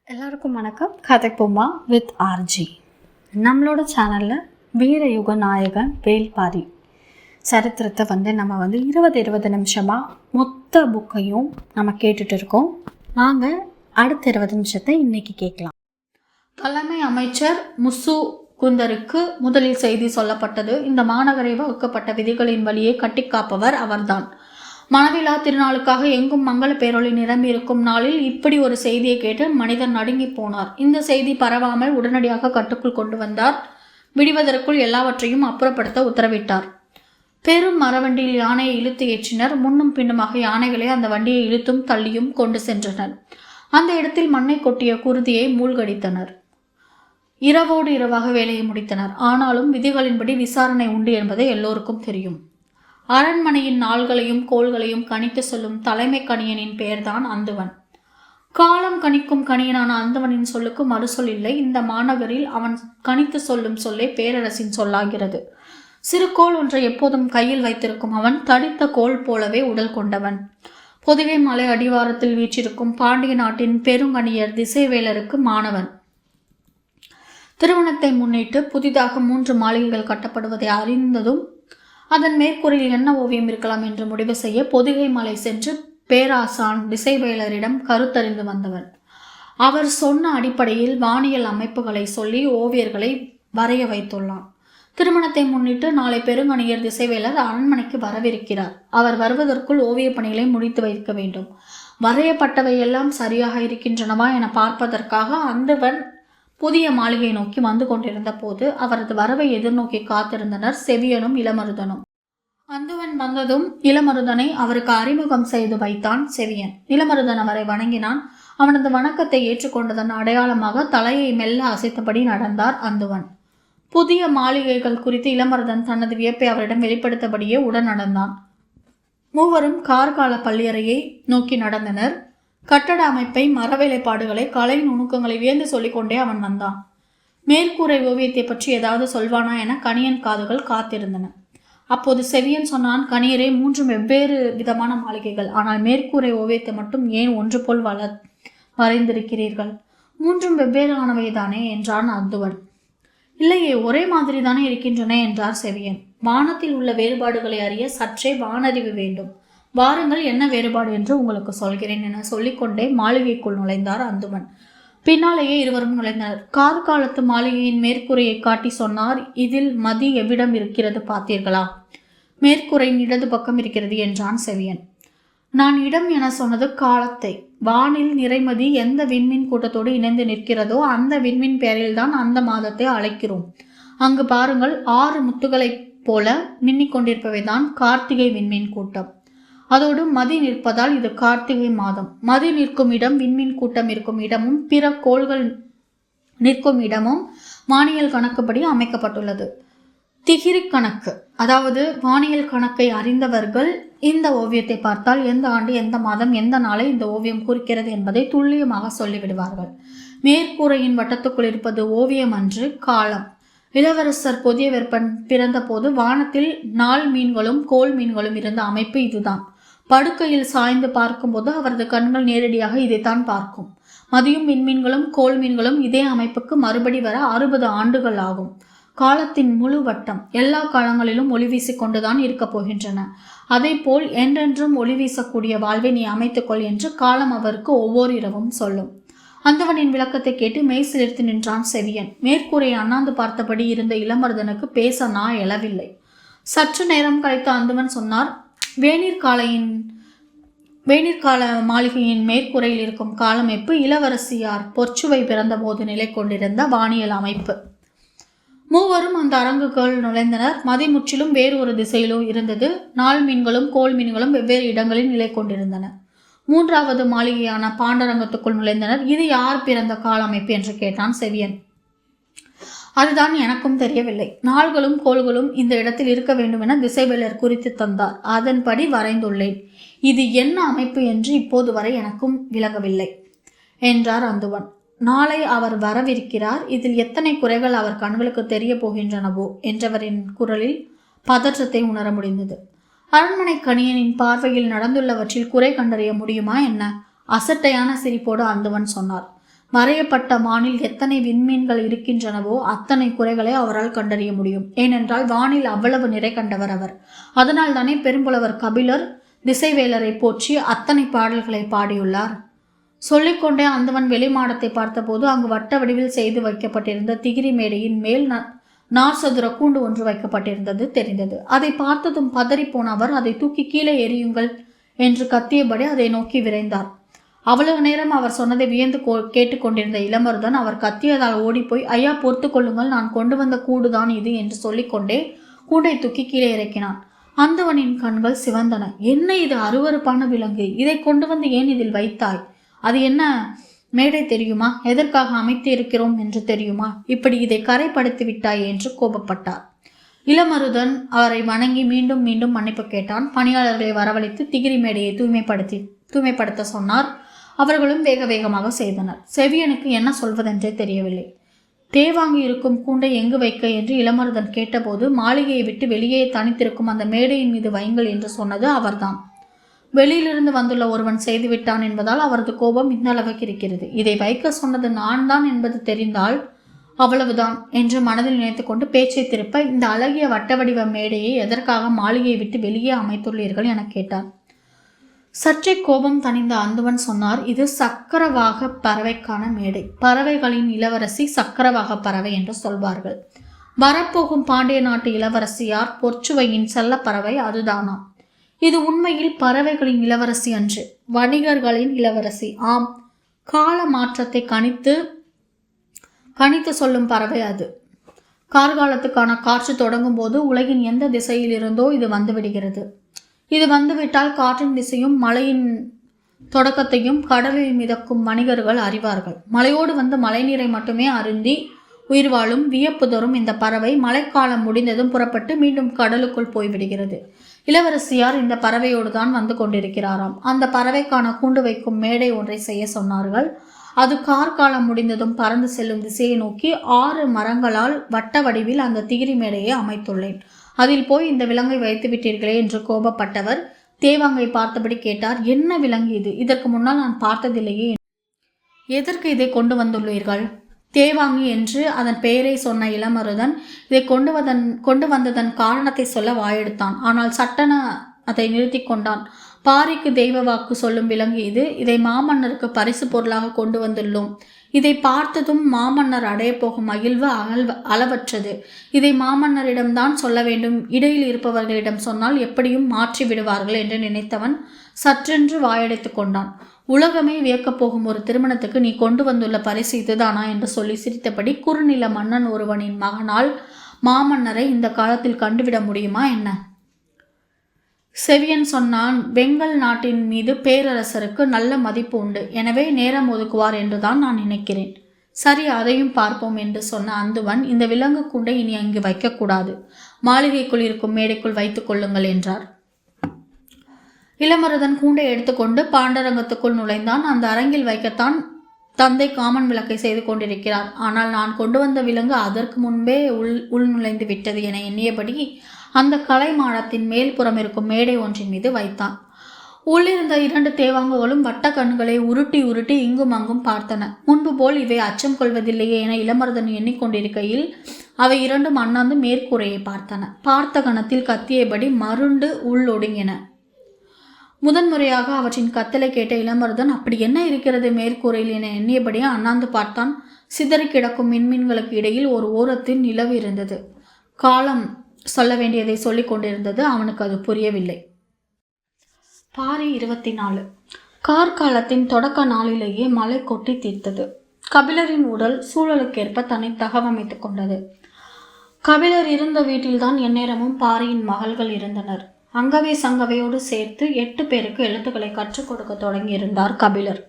எல்லாருக்கும் வணக்கம். கதைப்போமா with RJ. நம்மளோட சேனலில் வீரயுக நாயகன் வேல்பாரி சரித்திரத்தை நம்ம 20 நிமிஷமாக மொத்த புக்கையும் நம்ம கேட்டுட்டு இருக்கோம். வாங்க அடுத்த 20 நிமிஷத்தை இன்னைக்கு கேட்கலாம். தலைமை அமைச்சர் முசு குந்தருக்கு முதலில் செய்தி சொல்லப்பட்டது. இந்த மாநகரை வகுக்கப்பட்ட விதிகளின் வழியே கட்டி காப்பவர் அவர்தான். மணவிழா திருநாளுக்காக எங்கும் மங்கள பேரொளி நிரம்பி இருக்கும் நாளில் இப்படி ஒரு செய்தியை கேட்டு மனிதன் நடுங்கி போனார். இந்த செய்தி பரவாமல் உடனடியாக கட்டுக்குள் கொண்டு வந்தார். விடுவதற்குள் எல்லாவற்றையும் அப்புறப்படுத்த உத்தரவிட்டார். பெரும் மரவண்டியில் யானையை இழுத்து ஏற்றினர். முன்னும் பின்னுமாக யானைகளை அந்த வண்டியை இழுத்தும் தள்ளியும் கொண்டு சென்றனர். அந்த இடத்தில் மண்ணை கொட்டிய குருதியை மூழ்கடித்தனர். இரவோடு இரவாக வேலையை முடித்தனர். ஆனாலும் விதிகளின்படி விசாரணை உண்டு என்பதை எல்லோருக்கும் தெரியும். அரண்மனையின் நாள்களையும் கோள்களையும் கணித்து சொல்லும் தலைமை கணியனின் பெயர்தான் அந்துவன். காலம் கணிக்கும் கணியனான அந்துவனின் சொல்லுக்கு மறுசொல் இல்லை. இந்த மாநகரில் அவன் கணித்து சொல்லும் சொல்லே பேரரசின் சொல்லாகிறது. சிறு கோள் ஒன்றை எப்போதும் கையில் வைத்திருக்கும் அவன் தடித்த கோள் போலவே உடல் கொண்டவன். பொதிகை மலை அடிவாரத்தில் வீற்றிருக்கும் பாண்டிய நாட்டின் பெருங்கணியர் திசைவேலருக்கு மாணவன். திருமணத்தை முன்னிட்டு புதிதாக 3 மாளிகைகள் கட்டப்படுவதை அறிந்ததும் அதன் மேற்கூரையில் என்ன ஓவியம் இருக்கலாம் என்று முடிவு செய்ய பொதிகை மலை சென்று பேராசான் திசைவேலரிடம் கருத்தறிந்து வந்தவன். அவர் சொன்ன அடிப்படையில் வானியல் அமைப்புகளை சொல்லி ஓவியர்களை வரைய வைத்துள்ளான். திருமணத்தை முன்னிட்டு நாளை பெருங்கணியர் திசைவேலர் அரண்மனைக்கு வரவிருக்கிறார். அவர் வருவதற்குள் ஓவிய பணிகளை முடித்து வைக்க வேண்டும். வரையப்பட்டவை எல்லாம் சரியாக இருக்கின்றனவா என பார்ப்பதற்காக அந்துவன் புதிய மாளிகை நோக்கி வந்து கொண்டிருந்த போது அவரது வரவை எதிர்நோக்கி காத்திருந்தனர் செவியனும் இளமருதனும். அந்துவன் வந்ததும் இளமருதனை அவருக்கு அறிமுகம் செய்து வைத்தான் செவியன். இளமருதன் அவரை வணங்கினான். அவனது வணக்கத்தை ஏற்றுக்கொண்டதன் அடையாளமாக தலையை மெல்ல அசைத்தபடி நடந்தார் அந்துவன். புதிய மாளிகைகள் குறித்து இளமருதன் தனது வியப்பை அவரிடம் வெளிப்படுத்தபடியே உடன் நடந்தான். மூவரும் கார்கால பள்ளியறையை நோக்கி நடந்தனர். கட்டட அமைப்பை, மரவேலைப்பாடுகளை, கலை நுணுக்கங்களை வியந்து சொல்லிக்கொண்டே அவன் வந்தான். மேற்கூரை ஓவியத்தை பற்றி ஏதாவது சொல்வானா என கணியன் காதுகள் காத்திருந்தன. அப்போது செவியன் சொன்னான், கணியரே, 3 வெவ்வேறு விதமான மாளிகைகள். ஆனால் மேற்கூரை ஓவியத்தை மட்டும் ஏன் ஒன்று போல் வரைந்திருக்கிறீர்கள்? 3 வெவ்வேறு ஆனவைதானே என்றான் அந்துவன். இல்லையே, ஒரே மாதிரி தானே இருக்கின்றன என்றார் செவியன். வானத்தில் உள்ள வேறுபாடுகளை அறிய சற்றே வானறிவு வேண்டும். வாருங்கள், என்ன வேறுபாடு என்று உங்களுக்கு சொல்கிறேன் என சொல்லிக்கொண்டே மாளிகைக்குள் நுழைந்தார் அந்துவன். பின்னாலேயே இருவரும் நுழைந்தனர். கார்காலத்து மாளிகையின் மேற்கூரையை காட்டி சொன்னார், இதில் மதி எவ்விடம் இருக்கிறது பார்த்தீர்களா? மேற்கூரையின் இடது பக்கம் இருக்கிறது என்றான் செவியன். நான் இடம் என சொன்னது காலத்தை. வானில் நிறைமதி எந்த விண்மீன் கூட்டத்தோடு இணைந்து நிற்கிறதோ அந்த விண்மீன் பெயரில்தான் அந்த மாதத்தை அழைக்கிறோம். அங்கு பாருங்கள், 6 முத்துகளைப் போல மின்னிக் கொண்டிருப்பவைதான் கார்த்திகை விண்மீன் கூட்டம். அதோடு மதி நிற்பதால் இது கார்த்திகை மாதம். மதி நிற்கும் இடம், விண்மீன் கூட்டம் இருக்கும் இடமும் பிற கோள்கள் நிற்கும் இடமும் வானியல் கணக்குப்படி அமைக்கப்பட்டுள்ளது. திகிரி கணக்கு, அதாவது வானியல் கணக்கை அறிந்தவர்கள் இந்த ஓவியத்தை பார்த்தால் எந்த ஆண்டு, எந்த மாதம், எந்த நாளை இந்த ஓவியம் குறிக்கிறது என்பதை துல்லியமாக சொல்லிவிடுவார்கள். மேற்கூரையின் வட்டத்துக்குள் இருப்பது ஓவியம் அன்று, காலம். இளவரசர் பொதிய வெப்பன் பிறந்த போது வானத்தில் நாள் மீன்களும் கோள் மீன்களும் இருந்த அமைப்பு இதுதான். படுக்கையில் சாய்ந்து பார்க்கும்போது அவரது கண்கள் நேரடியாக இதைத்தான் பார்க்கும். மதியும் விண்மீன்களும் கோள் மீன்களும் இதே அமைப்புக்கு மறுபடி வர 60 ஆண்டுகள் ஆகும். காலத்தின் முழு வட்டம் எல்லா காலங்களிலும் ஒளி வீசிக்கொண்டுதான் இருக்கப் போகின்றன. அதே போல் என்றென்றும் ஒளி வீசக்கூடிய வாழ்வை நீ அமைத்துக்கொள் என்று காலம் அவருக்கு ஒவ்வொரு இரவும் சொல்லும். அந்தவனின் விளக்கத்தை கேட்டு மெய் சிலிர்த்து நின்றான் செவியன். மேற்கூரையை அண்ணாந்து பார்த்தபடி இருந்த இளமருதனுக்கு பேச நான் எழவில்லை. சற்று நேரம் கழித்து அந்தவன் சொன்னார், வேநீர்கால மாளிகையின் மேற்கூரையில் இருக்கும் காலமைப்பு இளவரசியார் பொற்சுவை பிறந்த போது நிலை கொண்டிருந்த வானியல் அமைப்பு. மூவரும் அந்த அரங்குகள் நுழைந்தனர். மதி முற்றிலும் வேறு ஒரு திசையிலும் இருந்தது. நாள் மீன்களும் கோள் மீன்களும் வெவ்வேறு இடங்களில் நிலை கொண்டிருந்தன. 3வது மாளிகையான பாண்டரங்கத்துக்குள் நுழைந்தனர். இது யார் பிறந்த கால அமைப்பு என்று கேட்டான் செவியன். அதுதான் எனக்கும் தெரியவில்லை. நாள்களும் கோள்களும் இந்த இடத்தில் இருக்க வேண்டும் என திசைவேலர் குறித்து தந்தார். அதன்படி வரைந்துள்ளேன். இது என்ன அமைப்பு என்று இப்போது வரை எனக்கும் விளங்கவில்லை என்றார் அந்துவன். நாளை அவர் வரவிருக்கிறார். இதில் எத்தனை குறைகள் அவர் கண்களுக்கு தெரிய போகின்றனவோ என்றவரின் குரலில் பதற்றத்தை உணர முடிந்தது. அரண்மனை கணியனின் பார்வையில் நடந்துள்ளவற்றில் குறை கண்டறிய முடியுமா என்ன? அசட்டையான சிரிப்போடு அந்துவன் சொன்னார். வரையப்பட்ட வானில் எத்தனை விண்மீன்கள் இருக்கின்றனவோ அத்தனை குறைகளை அவரால் கண்டறிய முடியும். ஏனென்றால் வானில் அவ்வளவு நிறை கண்டவர் அவர். அதனால் தானே பெரும்புலவர் கபிலர் திசைவேலரை போற்றி அத்தனை பாடல்களை பாடியுள்ளார். சொல்லிக்கொண்டே அந்தவன் வெளிமாடத்தை பார்த்தபோது அங்கு வட்ட வடிவில் செய்து வைக்கப்பட்டிருந்த திகிரி மேடையின் மேல் நார்சதுர கூண்டு ஒன்று வைக்கப்பட்டிருந்தது தெரிந்தது. அதை பார்த்ததும் பதறிப்போன அவர், அதை தூக்கி கீழே எறியுங்கள் என்று கத்தியபடி அதை நோக்கி விரைந்தார். அவ்வளவு நேரம் அவர் சொன்னதை வியந்து கேட்டுக்கொண்டிருந்த இளமருதன் அவர் கத்தியதால் ஓடிப்போய், ஐயா பொறுத்து கொள்ளுங்கள், நான் கொண்டு வந்த கூடுதான் இது என்று சொல்லிக்கொண்டே கூண்டை தூக்கி கீழே இறக்கினான். அந்தவனின் கண்கள் சிவந்தன. என்ன இது அருவருப்பான விலங்கு, இதை கொண்டு வந்து ஏன் இதில் வைத்தாய்? அது என்ன மேடை தெரியுமா? எதற்காக அமைத்து இருக்கிறோம் என்று தெரியுமா? இப்படி இதை கரைப்படுத்தி விட்டாய் என்று கோபப்பட்டார். இளமருதன் அவரை வணங்கி மீண்டும் மீண்டும் மன்னிப்பு கேட்டான். பணியாளர்களை வரவழைத்து திகிரி மேடையை தூய்மைப்படுத்த சொன்னார். அவர்களும் வேக வேகமாக செய்தனர். செவியனுக்கு என்ன சொல்வதென்றே தெரியவில்லை. தேவாங்கி இருக்கும் கூண்டை எங்கு வைக்க என்று இளமருதன் கேட்டபோது, மாளிகையை விட்டு வெளியே தனித்திருக்கும் அந்த மேடையின் மீது வைங்கள் என்று சொன்னது அவர்தான். வெளியிலிருந்து வந்துள்ள ஒருவன் செய்துவிட்டான் என்பதால் அவரது கோபம் இந்த அளவுக்கு இருக்கிறது. இதை வைக்க சொன்னது நான் தான் என்பது தெரிந்தால் அவ்வளவுதான் என்று மனதில் நினைத்து கொண்டு பேச்சை திருப்ப, இந்த அழகிய வட்ட வடிவ மேடையை எதற்காக மாளிகையை விட்டு வெளியே அமைத்துள்ளீர்கள் என கேட்டார். சற்றே கோபம் தணிந்த அந்துவன் சொன்னார், இது சக்கரவாக பறவைக்கான மேடை. பறவைகளின் இளவரசி சக்கரவாக பறவை என்று சொல்வார்கள். வரப்போகும் பாண்டிய நாட்டு இளவரசியார் பொற்சுவையின் செல்ல பறவை அதுதானா? இது உண்மையில் பறவைகளின் இளவரசி அன்று, வணிகர்களின் இளவரசி. ஆம், கால மாற்றத்தை கணித்து சொல்லும் பறவை அது. கார்காலத்துக்கான காற்று தொடங்கும் போது உலகின் எந்த திசையில் இருந்தோ இது வந்துவிடுகிறது. இது வந்துவிட்டால் காற்றின் திசையும் மழையின் தொடக்கத்தையும் கடலில் மிதக்கும் வணிகர்கள் அறிவார்கள். மலையோடு வந்து மழைநீரை மட்டுமே அருந்தி உயிர் வாழும் வியப்பு தரும் இந்த பறவை மழைக்காலம் முடிந்ததும் புறப்பட்டு மீண்டும் கடலுக்குள் போய்விடுகிறது. இளவரசியார் இந்த பறவையோடு தான் வந்து கொண்டிருக்கிறாராம். அந்த பறவைக்கான கூண்டு வைக்கும் மேடை ஒன்றை செய்ய சொன்னார்கள். அது கார்காலம் முடிந்ததும் பறந்து செல்லும் திசையை நோக்கி 6 மரங்களால் வட்ட வடிவில் அந்த திகிரி மேடையை அமைத்துள்ளேன். அதில் போய் இந்த விலங்கை வைத்து விட்டீர்களே என்று கோபப்பட்டவர் தேவாங்கை பார்த்தபடி கேட்டார், என்ன விலங்கு இது? இதற்கு முன்னால் நான் பார்த்ததில்லையே. எதற்கு இதை கொண்டு வந்துள்ளீர்கள்? தேவாங்கி என்று அதன் பெயரை சொன்ன இளமருதன் இதை கொண்டு வந்ததன் காரணத்தை சொல்ல வாயெடுத்தான். ஆனால் சட்டென அதை நிறுத்தி கொண்டான். பாரிக்கு தெய்வ வாக்கு சொல்லும் விலங்கு இது. இதை மாமன்னருக்கு பரிசு பொருளாக கொண்டு வந்துள்ளோம். இதை பார்த்ததும் மாமன்னர் அடைய போகும் மகிழ்வு அளவற்றது. இதை மாமன்னரிடம்தான் சொல்ல வேண்டும். இடையில் இருப்பவர்களிடம் சொன்னால் எப்படியும் மாற்றி விடுவார்கள் என்று நினைத்தவன் சற்றென்று வாயடைத்து கொண்டான். உலகமே வியக்கப் போகும் ஒரு திருமணத்துக்கு நீ கொண்டு வந்துள்ள பரிசு இதுதானா என்று சொல்லி சிரித்தபடி, குறுநில மன்னன் ஒருவனின் மகனால் மாமன்னரை இந்த காலத்தில் கண்டுவிட முடியுமா என்ன? செவியன் சொன்னான், வெங்கல் நாட்டின் மீது பேரரசருக்கு நல்ல மதிப்பு உண்டு. எனவே நேரம் ஒதுக்குவார் என்றுதான் நான் நினைக்கிறேன். சரி, அதையும் பார்ப்போம் என்று சொன்ன அந்துவன், இந்த விலங்கு கூண்டை இனி அங்கு வைக்கக்கூடாது. மாளிகைக்குள் இருக்கும் மேடைக்குள் வைத்துக் கொள்ளுங்கள் என்றார். இளமருதன் கூண்டை எடுத்துக்கொண்டு பாண்டரங்கத்துக்குள் நுழைந்தான். அந்த அரங்கில் வைக்கத்தான் தந்தை காமன் விளக்கை செய்து கொண்டிருக்கிறார். ஆனால் நான் கொண்டு வந்த விலங்கு அதற்கு முன்பே உள் நுழைந்து விட்டது என எண்ணியபடி அந்த கலை மாடத்தின் மேல்புறம் இருக்கும் மேடை ஒன்றின் மீது வைத்தான். உள்ளிருந்த 2 தேவாங்குகளும் வட்ட கண்களை உருட்டி உருட்டி இங்கும் அங்கும் பார்த்தன. முன்பு போல் இவை அச்சம் கொள்வதில்லையே என இளமருதன் எண்ணிக்கொண்டிருக்கையில் அவை 2ம் அண்ணாந்து மேற்கூரையை பார்த்தன. பார்த்த கணத்தில் கத்தியபடி மருண்டு உள்ளொடுங்கின. முதன்முறையாக அவற்றின் கத்தலை கேட்ட இளமருதன், அப்படி என்ன இருக்கிறது மேற்கூரையில் என எண்ணியபடியே அண்ணாந்து பார்த்தான். சிதறி கிடக்கும் மின்மீன்களுக்கு இடையில் ஒரு ஓரத்தில் நிலவு இருந்தது. காலம் சொல்ல வேண்டியதை சொல்லிக் கொண்டிருந்தது. அவனுக்கு அது புரியவில்லை. பாரி 24. கார்காலத்தின் தொடக்க நாளிலேயே மழை கொட்டி தீர்த்தது. கபிலரின் உடல் சூழலுக்கேற்ப தன்னை தகவமைத்துக் கொண்டது. கபிலர் இருந்த வீட்டில்தான் எந்நேரமும் பாரியின் மகள்கள் இருந்தனர். அங்கவே சங்கவையோடு சேர்த்து 8 பேருக்கு எழுத்துக்களை கற்றுக் கொடுக்க தொடங்கியிருந்தார் கபிலர்.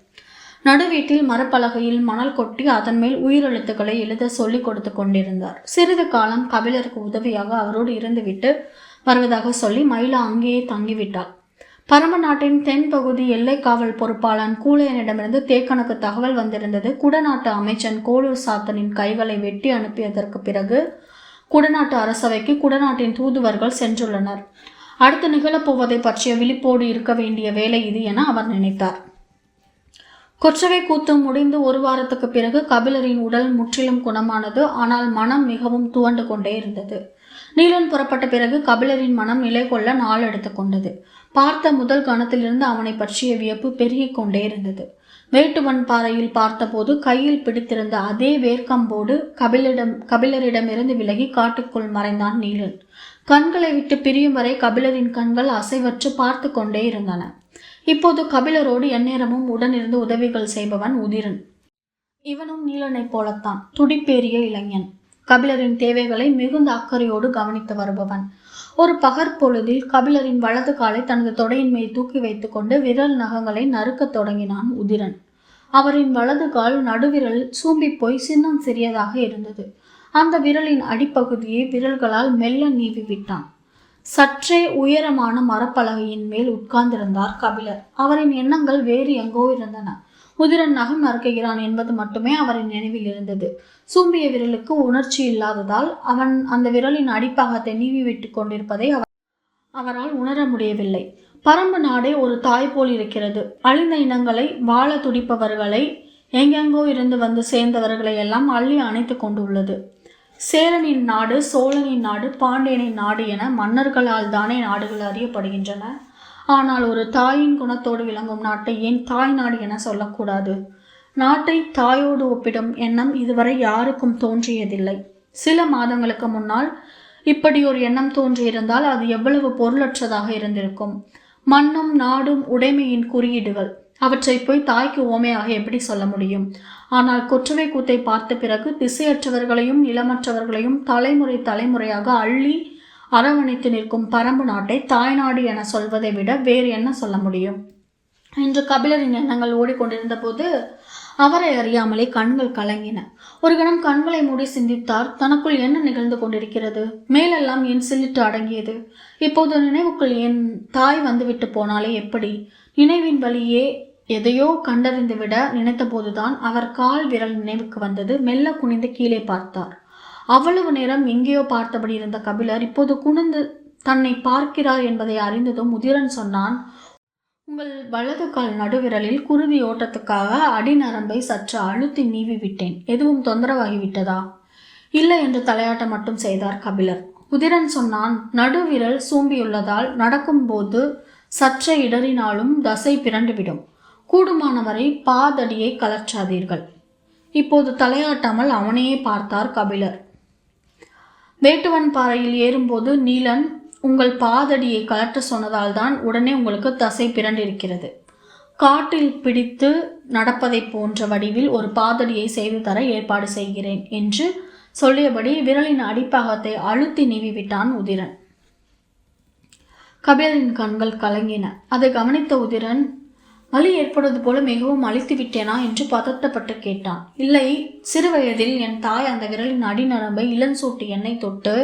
நடுவீட்டில் மரப்பலகையில் மணல் கொட்டி அதன் மேல் உயிரெழுத்துக்களை எழுத சொல்லிக் கொடுத்து கொண்டிருந்தார். சிறிது காலம் கபிலருக்கு உதவியாக அவரோடு இருந்துவிட்டு வருவதாக சொல்லி மயிலா அங்கேயே தங்கிவிட்டார். பரம நாட்டின் தென் பகுதி எல்லை காவல் பொறுப்பாளன் கூலையனிடமிருந்து தேக்கனுக்கு தகவல் வந்திருந்தது. குடநாட்டு அமைச்சன் கோளூர் சாத்தனின் கைகளை வெட்டி அனுப்பியதற்கு பிறகு குடநாட்டு அரசவைக்கு குடநாட்டின் தூதுவர்கள் சென்றுள்ளனர். அடுத்து நிகழப்போவதை பற்றிய விழிப்போடு இருக்க வேண்டிய வேலை இது என அவர் நினைத்தார். கொற்றவை கூத்து முடிந்து ஒரு வாரத்துக்கு பிறகு கபிலரின் உடல் முற்றிலும் குணமானது. ஆனால் மனம் மிகவும் துவண்டு கொண்டே இருந்தது. நீலன் புறப்பட்ட பிறகு கபிலரின் மனம் நிலை கொள்ள நாள் எடுத்துக்கொண்டது. பார்த்த முதல் கணத்திலிருந்து அவனை பற்றிய வியப்பு பெருகிக் கொண்டே இருந்தது. வேட்டுவன் பாறையில் பார்த்தபோது கையில் பிடித்திருந்த அதே வேர்க்கம்போடு கபிலரிடமிருந்து விலகி காட்டுக்குள் மறைந்தான் நீலன். கண்களை விட்டு பிரியும் வரை கபிலரின் கண்கள் அசைவற்று பார்த்து கொண்டே இருந்தன. இப்போது கபிலரோடு எந்நேரமும் உடனிருந்து உதவிகள் செய்பவன் உதிரன். இவனும் நீலனைப் போலத்தான் துடிப்பேறிய இளைஞன். கபிலரின் தேவைகளை மிகுந்த அக்கறையோடு கவனித்து வருபவன். ஒரு பகற்பொழுதில் கபிலரின் வலது காலை தனது தொடையின் மேல் தூக்கி வைத்துக் கொண்டு விரல் நகங்களை நறுக்கத் தொடங்கினான் உதிரன். அவரின் வலது கால் நடுவிரல் சூம்பி போய் சின்னம் சிறியதாக இருந்தது. அந்த விரலின் அடிப்பகுதியை விரல்களால் மெல்ல நீவி விட்டான். சற்றே உயரமான மரப்பலகையின் மேல் உட்கார்ந்திருந்தார் கபிலர். அவரின் எண்ணங்கள் வேறு எங்கோ இருந்தன. உதிரன் நகம் நறுக்குகிறான் என்பது மட்டுமே அவரின் நினைவில் இருந்தது. சூம்பிய விரலுக்கு உணர்ச்சி இல்லாததால் அவன் அந்த விரலின் அடிப்பாகத்தை நீவி விட்டு கொண்டிருப்பதை அவரால் உணர முடியவில்லை. பரம்பு நாடே ஒரு தாய் போல் இருக்கிறது. அழிந்த இனங்களை, வாழ துடிப்பவர்களை, எங்கெங்கோ இருந்து வந்து சேர்ந்தவர்களை எல்லாம் அள்ளி அணைத்து கொண்டுள்ளது. சேரனின் நாடு, சோழனின் நாடு, பாண்டியனின் நாடு என மன்னர்களால் தானே நாடுகள் அறியப்படுகின்றன. ஆனால் ஒரு தாயின் குணத்தோடு விளங்கும் நாட்டை ஏன் தாய் நாடு என சொல்லக்கூடாது? நாட்டை தாயோடு ஒப்பிடும் எண்ணம் இதுவரை யாருக்கும் தோன்றியதில்லை. சில மாதங்களுக்கு முன்னால் இப்படி ஒரு எண்ணம் தோன்றியிருந்தால் அது எவ்வளவு பொருளற்றதாக இருந்திருக்கும். மண்ணும் நாடும் உடைமையின் குறியீடுகள். அவற்றை போய் தாய்க்கு ஓமையாக எப்படி சொல்ல முடியும்? ஆனால் கொற்றவை கூத்தை பார்த்த பிறகு திசையற்றவர்களையும் இளமற்றவர்களையும் தலைமுறை தலைமுறையாக அள்ளி அரவணைத்து நிற்கும் பரம்பு நாட்டை தாய்நாடு என சொல்வதை விட வேறு என்ன சொல்ல முடியும்? இன்று கபிலரின் எண்ணங்கள் ஓடிக்கொண்டிருந்த போது அவரை அறியாமலே கண்கள் கலங்கின. ஒரு கணம் கண்களை மூடி சிந்தித்தார். தனக்குள் என்ன நிகழ்ந்து கொண்டிருக்கிறது? மேலெல்லாம் என் சில்லிட்டு அடங்கியது. இப்போது நினைவுக்குள் என் தாய் வந்துவிட்டு போனாலே எப்படி? நினைவின் வழியே எதையோ கண்டறிந்துவிட நினைத்த போதுதான் அவர் கால் விரல் நினைவுக்கு வந்தது. மெல்ல குனிந்து கீழே பார்த்தார். அவ்வளவு நேரம் எங்கேயோ பார்த்தபடி இருந்த கபிலர் இப்போது குனிந்து தன்னை பார்க்கிறார் என்பதை அறிந்ததும் உதிரன் சொன்னான், உங்கள் வலது கால் நடுவிரலில் குருதி ஓட்டத்துக்காக அடிநரம்பை சற்று அழுத்தி நீவி விட்டேன். எதுவும் தொந்தரவாகிவிட்டதா? இல்லை என்று தலையாட்ட மட்டும் செய்தார் கபிலர். உதிரன் சொன்னான், நடுவிரல் சூம்பியுள்ளதால் நடக்கும்போது சற்றே இடறினாலும் தசை பிறண்டுவிடும். கூடுமானவரை பாதடியை கலற்றாதீர்கள். இப்போது தலையாட்டாமல் அவனையே பார்த்தார் கபிலர். வேட்டுவன் பாறையில் ஏறும்போது நீலன் உங்கள் பாதடியை கலற்ற சொன்னதால் தான் உடனே உங்களுக்கு தசை பிறண்டிருக்கிறது. காட்டில் பிடித்து நடப்பதை போன்ற வடிவில் ஒரு பாதடியை செய்து தர ஏற்பாடு செய்கிறேன் என்று சொல்லியபடி விரலின் அடிப்பாகத்தை அழுத்தி நீவிவிட்டான் உதிரன். கபிலரின் கண்கள் கலங்கின. அதை கவனித்த உதிரன், வலி ஏற்படுவது போல மிகவும் அழித்து விட்டேனா என்று பதட்டப்பட்டு கேட்டான். இல்லை, சிறுவயதில் என் தாய் அந்த விரலின் அடிநரம்பை இளஞ்சூட்டு எண்ணெய் தொட்டு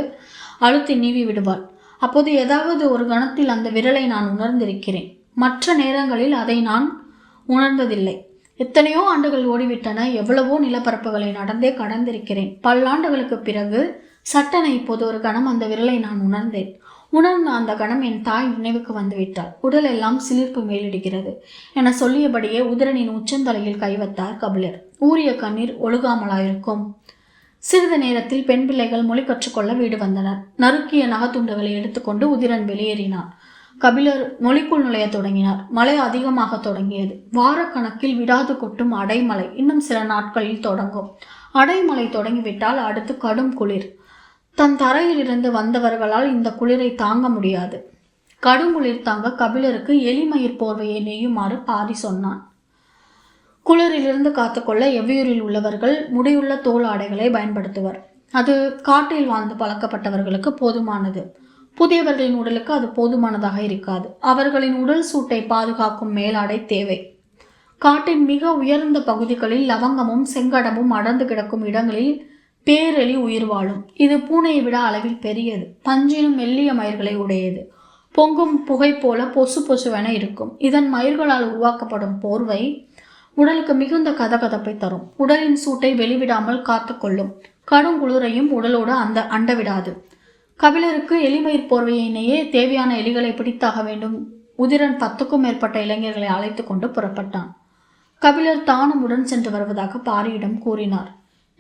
அழுத்தி நீவி விடுவாள். அப்போது ஏதாவது ஒரு கணத்தில் அந்த விரலை நான் உணர்ந்திருக்கிறேன். மற்ற நேரங்களில் அதை நான் உணர்ந்ததில்லை. எத்தனையோ ஆண்டுகள் ஓடிவிட்டன. எவ்வளவோ நிலப்பரப்புகளை நடந்தே கடந்திருக்கிறேன். பல்லாண்டுகளுக்கு பிறகு சட்டென இப்போது ஒரு கணம் அந்த விரலை நான் உணர்ந்தேன். உணர்ந்த அந்த கணம் என் தாய் நினைவுக்கு வந்துவிட்டாள். உடல் எல்லாம் சிலிர்ப்பு மேலிடுகிறது என சொல்லியபடியே உதிரனின் உச்சந்தலையில் கைவத்தார் கபிலர். ஊறிய கண்ணீர் ஒழுகாமலாயிருக்கும். சிறிது நேரத்தில் பெண் பிள்ளைகள் மொழி கற்றுக்கொள்ள வீடு வந்தனர். நறுக்கிய நகத்துண்டுகளை எடுத்துக்கொண்டு உதிரன் வெளியேறினார். கபிலர் மொழிக்குள் நுழைய தொடங்கினார். மழை அதிகமாக தொடங்கியது. வாரக்கணக்கில் விடாது கொட்டும் அடைமழை இன்னும் சில நாட்களில் தொடங்கும். அடைமழை தொடங்கிவிட்டால் அடுத்து கடும் குளிர். தன் தரையிலிருந்து வந்தவர்களால் இந்த குளிரை தாங்க முடியாது. கடுங்குளிர் தாங்க கபிலருக்கு எலிமயிர் போர்வையை நெய்யுமாறு பாரி சொன்னான். குளிரிலிருந்து காத்துக்கொள்ள எவ்வியூரில் உள்ளவர்கள் முடியுள்ள தோல் ஆடைகளை பயன்படுத்துவர். அது காட்டில் வாழ்ந்து பழக்கப்பட்டவர்களுக்கு போதுமானது. புதியவர்களின் உடலுக்கு அது போதுமானதாக இருக்காது. அவர்களின் உடல் சூட்டை பாதுகாக்கும் மேலாடை தேவை. காட்டின் மிக உயர்ந்த பகுதிகளில் லவங்கமும் செங்கடமும் அடர்ந்து கிடக்கும் இடங்களில் பேரெலி உயிர் வாழும். இது பூனையை விட அளவில் பெரியது. பஞ்சினும் மெல்லிய மயிர்களை உடையது. பொங்கும் புகை போல பொசு பொசுவென இருக்கும். இதன் மயிர்களால் உருவாக்கப்படும் போர்வை உடலுக்கு மிகுந்த கதகதப்பை தரும். உடலின் சூட்டை வெளிவிடாமல் காத்துக்கொள்ளும். கடும் குளிரையும் உடலோடு அண்டவிடாது. கபிலருக்கு எலிமயிர் போர்வையினையே தேவையான எலிகளை பிடித்தாக வேண்டும். உதிரன் 10க்கும் மேற்பட்ட இளைஞர்களை அழைத்து கொண்டு புறப்பட்டான். கபிலர் தானும் உடன் சென்று வருவதாக பாரியிடம் கூறினார்.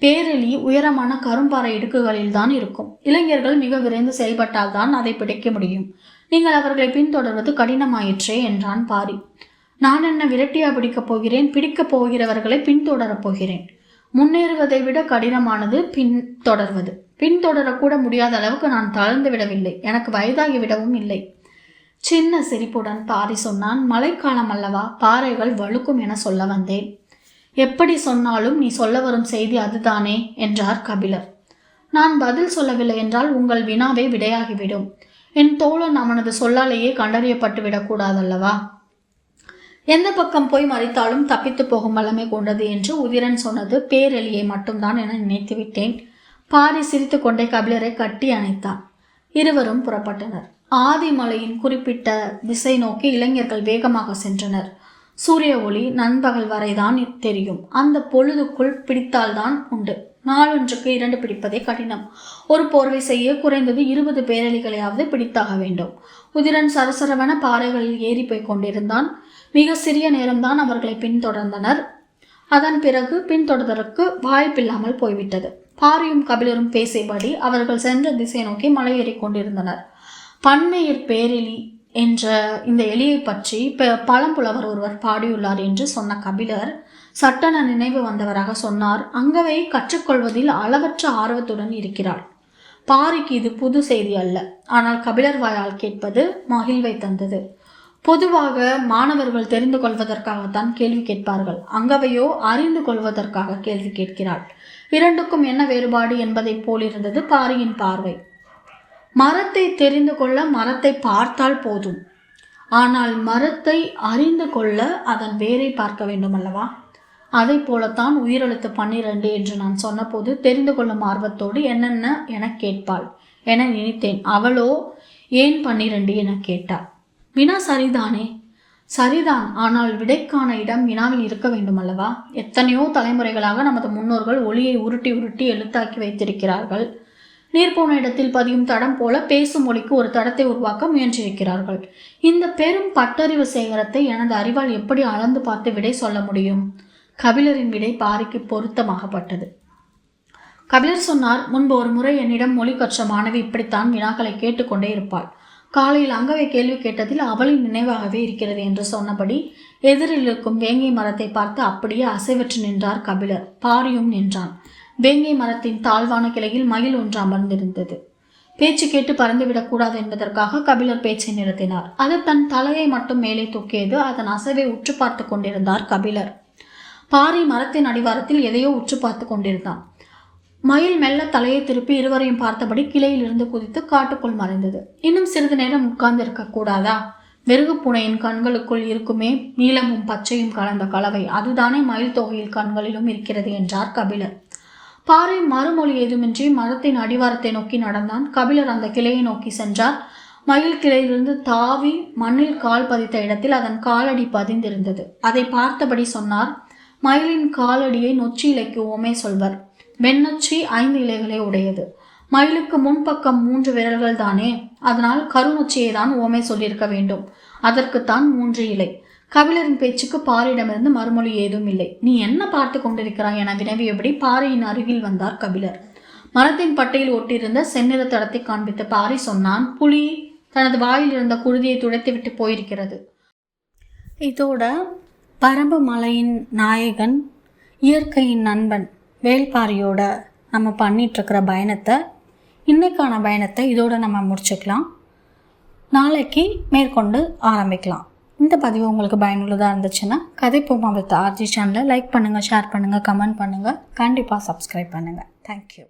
பேரெலி உயரமான கரும்பாறை இடுக்குகளில் தான் இருக்கும். இளைஞர்கள் மிக விரைந்து செயல்பட்டால் தான் அதை பிடிக்க முடியும். நீங்கள் அவர்களை பின்தொடர்வது கடினமாயிற்றே என்றான் பாரி. நான் என்ன விரட்டியா பிடிக்கப் போகிறேன்? பிடிக்கப் போகிறவர்களை பின்தொடரப் போகிறேன். முன்னேறுவதை விட கடினமானது பின்தொடர்வது. பின்தொடரக்கூட முடியாத அளவுக்கு நான் தளர்ந்து விடவில்லை. எனக்கு வயதாகிவிடவும் இல்லை. சின்ன சிரிப்புடன் பாரி சொன்னான். மழைக்காலம் அல்லவா, பாறைகள் வழுக்கும் என சொல்ல வந்தேன். எப்படி சொன்னாலும் நீ சொல்ல வரும் செய்தி அதுதானே என்றார் கபிலர். நான் பதில் சொல்லவில்லை என்றால் உங்கள் வினாவே விடையாகிவிடும். என் தோழன் அவனது சொல்லாலேயே கண்டறியப்பட்டு விடக்கூடாதல்லவா? எந்த பக்கம் போய் மறித்தாலும் தப்பித்து போகும் வல்லமை கொண்டது என்று உதிரன் சொன்னது பேரெலியை மட்டும்தான் என நினைத்து விட்டேன். பாரி சிரித்து கொண்டே கபிலரை கட்டி அணைத்தான். இருவரும் புறப்பட்டனர். ஆதிமலையின் குறிப்பிட்ட திசை நோக்கி இளைஞர்கள் வேகமாக சென்றனர். சூரிய ஒளி நண்பகல் வரைதான் தெரியும். அந்த பொழுதுக்குள் பிடித்தால்தான் உண்டு. நாளொன்றுக்கு 2 பிடிப்பதே கடினம். ஒரு போர்வை செய்ய குறைந்தது 20 பேரலிகளையாவது பிடித்தாக வேண்டும். உதிரன் சரசரவென பாறைகளில் ஏறி போய் கொண்டிருந்தான். மிக சிறிய நேரம்தான் அவர்களை பின்தொடர்ந்தனர். அதன் பிறகு பின்தொடர்வதற்கு வாய்ப்பில்லாமல் போய்விட்டது. பாரியும் கபிலரும் பேசியபடி அவர்கள் சென்ற திசை நோக்கி மலையேறி கொண்டிருந்தனர். பன்மையிற் பேரெலி என்ற இந்த எலியை பற்றி பழம்புலவர் ஒருவர் பாடியுள்ளார் என்று சொன்ன கபிலர் சட்டென நினைவு வந்தவராக சொன்னார். அங்கவை கற்றுக்கொள்வதில் அளவற்ற ஆர்வத்துடன் இருக்கிறாள். பாரிக்கு இது புது செய்தி அல்ல. ஆனால் கபிலர் வாயால் கேட்பது மகிழ்வை தந்தது. பொதுவாக மாணவர்கள் தெரிந்து கொள்வதற்காகத்தான் கேள்வி கேட்பார்கள். அங்கவையோ அறிந்து கொள்வதற்காக கேள்வி கேட்கிறாள். இரண்டுக்கும் என்ன வேறுபாடு என்பதை போலிருந்தது பாரியின் பார்வை. மரத்தை தெரிந்து கொள்ள மரத்தை பார்த்தால் போதும். ஆனால் மரத்தை அறிந்து கொள்ள அதன் வேரை பார்க்க வேண்டும் அல்லவா? அதை போலத்தான் உயிரெழுத்து 12 என்று நான் சொன்னபோது தெரிந்து கொள்ளும் ஆர்வத்தோடு என்னென்ன என கேட்பாள் என நினைத்தேன். அவளோ ஏன் 12 என கேட்டாள். வினா சரிதானே? சரிதான். ஆனால் விடைக்கான இடம் வினாவில் இருக்க வேண்டும் அல்லவா? எத்தனையோ தலைமுறைகளாக நமது முன்னோர்கள் ஒளியை உருட்டி உருட்டி எழுத்தாக்கி வைத்திருக்கிறார்கள். நீர் போன இடத்தில் பதியும் தடம் போல பேசும் மொழிக்கு ஒரு தடத்தை உருவாக்க முயன்றிருக்கிறார்கள். இந்த பெரும் பட்டறிவு சேகரத்தை எனது அறிவால் எப்படி அளந்து பார்த்து விடை சொல்ல முடியும்? கபிலரின் விடை பாரிக்கு பொருத்தமாகப்பட்டது. கபிலர் சொன்னார். முன்பு ஒரு முறை என்னிடம் மொழி கற்ற மாணவி இப்படித்தான் வினாக்களை கேட்டுக்கொண்டே இருப்பாள். காலையில் அங்கவை கேள்வி கேட்டதில் அவளின் நினைவாகவே இருக்கிறது என்று சொன்னபடி எதிரில் இருக்கும் வேங்கை மரத்தை பார்த்து அப்படியே அசைவற்று நின்றார் கபிலர். பாரியும் நின்றான். வேங்கை மரத்தின் தாழ்வான கிளையில் மயில் ஒன்று அமர்ந்திருந்தது. பேச்சு கேட்டு பறந்துவிடக்கூடாது என்பதற்காக கபிலர் பேச்சை நிறுத்தினார். அது தன் தலையை மட்டும் மேலே தூக்கியது. அதன் அசைவை உற்று பார்த்து கொண்டிருந்தார் கபிலர். பாரி மரத்தின் அடிவாரத்தில் எதையோ உற்று பார்த்து கொண்டிருந்தான். மயில் மெல்ல தலையை திருப்பி இருவரையும் பார்த்தபடி கிளையிலிருந்து குதித்து காட்டுக்குள் மறைந்தது. இன்னும் சிறிது நேரம் உட்கார்ந்து இருக்கக்கூடாதா? வெறுகு பூனையின் கண்களுக்குள் இருக்குமே நீலமும் பச்சையும் கலந்த கலவை, அதுதானே மயில் தொகையில் கண்களிலும் இருக்கிறது என்றார் கபிலர். பாரி மறுமொழி ஏதுமின்றி மரத்தின் அடிவாரத்தை நோக்கி நடந்தான். கபிலர் அந்த கிளையை நோக்கி சென்றார். மயில் கிளையிலிருந்து தாவி மண்ணில் கால் பதித்த இடத்தில் அதன் காலடி பதிந்திருந்தது. அதை பார்த்தபடி சொன்னார். மயிலின் காலடியை நொச்சி இலைக்கு உவமை சொல்வர். வெண்ணொச்சி 5 இலைகளை உடையது. மயிலுக்கு முன்பக்கம் 3 விரல்கள் தானே, அதனால் கருநொச்சியை தான் உவமை சொல்லியிருக்க வேண்டும். அதற்குத்தான் 3 இலை. கபிலரின் பேச்சுக்கு பாரியிடமிருந்து மறுமொழி ஏதும் இல்லை. நீ என்ன பார்த்து கொண்டிருக்கிறாய் என வினவியபடி பாரியின் அருகில் வந்தார் கபிலர். மரத்தின் பட்டையில் ஒட்டியிருந்த செந்நிற தடத்தை காண்பித்த பாரி சொன்னான். புலி தனது வாயில் இருந்த குருதியை துடைத்துவிட்டு போயிருக்கிறது. இதோட பரம்பு மலையின் நாயகன், இயற்கையின் நண்பன் வேல்பாரியோட நம்ம பண்ணிகிட்ருக்கிற பயணத்தை, இன்னைக்கான பயணத்தை இதோடு நம்ம முடிச்சுக்கலாம். நாளைக்கு மேற்கொண்டு ஆரம்பிக்கலாம். இந்த பதிவு உங்களுக்கு பயனுள்ளதாக இருந்துச்சுன்னா கதைப்போமா வித் ஆர்ஜி சேனலை லைக் பண்ணுங்கள், ஷேர் பண்ணுங்கள், கமெண்ட் பண்ணுங்கள், கண்டிப்பாக சப்ஸ்கிரைப் பண்ணுங்கள். தேங்க்யூ.